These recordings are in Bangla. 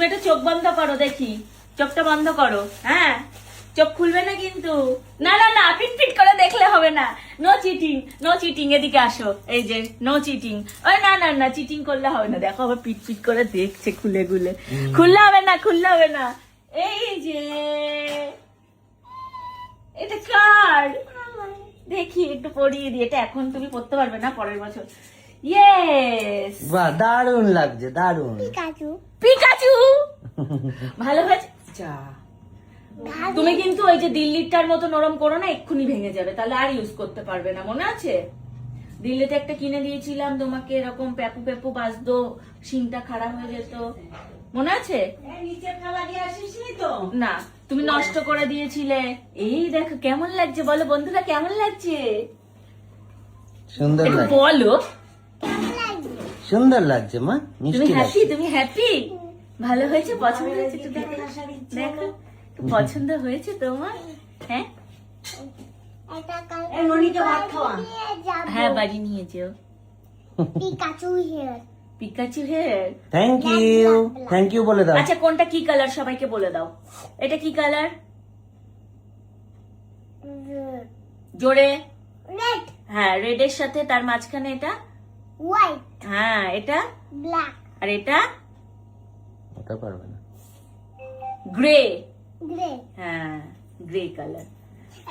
একটু চোখ বন্ধ করো দেখি, চোখটা বন্ধ করো। হ্যাঁ, চোখ খুলবে না কিন্তু। না না না, পিট করে দেখলে হবে না। নো চিটিং, নো চিটিং, এদিকে আসো। এই যে নো চিটিং। ওই না না না, চিটিং করলে হবে না। দেখো আবার পিট করে দেখছে খুলে খুলে। খুললে হবে না, খুললে হবে না। এই যে এটা কার দেখি, একটু পরিয়ে দিই। এটা এখন তুমি পড়তে পারবে না, পরের বছর। ইয়েস, বাহ, দারুণ লাগছে, দারুণ। পিকাচু ভালো হয়েছে। যা, তুমি কিন্তু ওই যে দিল্লিটার মতো নরম করো না, এক্ষুনি ভেঙে যাবে, তাহলে আর ইউজ করতে পারবে না। মনে আছে দিল্লিতে একটা কিনে দিয়েছিলাম তোমাকে, এরকম প্যাপু প্যাপু বাজতো, শিংটা খারাপ হয়ে যেত, মনে আছে? না, তুমি নষ্ট করে দিয়েছিলে। এই দেখো কেমন লাগছে, বলো বন্ধুরা কেমন লাগছে? সুন্দর একটু লাগছে, বলো। সুন্দর লাগছে মা, তুমি মিষ্টি হ্যাপি? লাগছে। তুমি হ্যাপি? ভালো হয়েছে? পছন্দ হয়েছে? একটু দেখো, দেখো একটু পছন্দ হয়েছে তোমার? হ্যাঁ হ্যাঁ, বাড়ি নিয়ে যেও। Pikachu here. Thank you, thank you বলে দাও। আচ্ছা, কোনটা কি কালার সবাইকে বলে দাও। এটা কি কালার? জোরে। হ্যাঁ, রেড এর সাথে তার মাঝখানে এটা হোয়াইট, হ্যাঁ, এটা ব্ল্যাক, আর এটা ওটা পারবে না। গ্রে। গ্রে, হ্যাঁ, গ্রে কালার।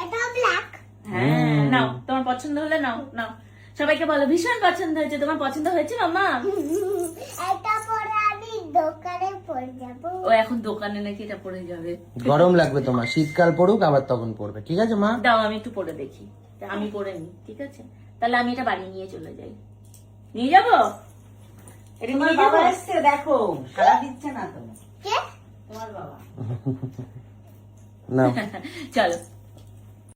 এটা ব্ল্যাক। হ্যাঁ, নাও তোমার পছন্দ হলে নাও নাও। সবাইকে বলো ভীষণ পছন্দ হয়েছে। তোমার পছন্দ হয়েছে মামা? এটা পরে আমি দোকানে পড়ে যাব। ও এখন দোকানে নাকি এটা পরে যাবে। গরম লাগবে তোমার, শীতকাল পড়ুক আবার তখন পড়বে, ঠিক আছে মা? দাও আমি একটু পরে দেখি। আমি পরে নি, ঠিক আছে? তাহলে আমি এটা বাড়ি নিয়ে চলে যাই। নিয়ে যাবো? এটা নিয়ে যাবো? এসছে দেখো, সারা দিচ্ছে না তো কে? তোমার বাবা। না চলো।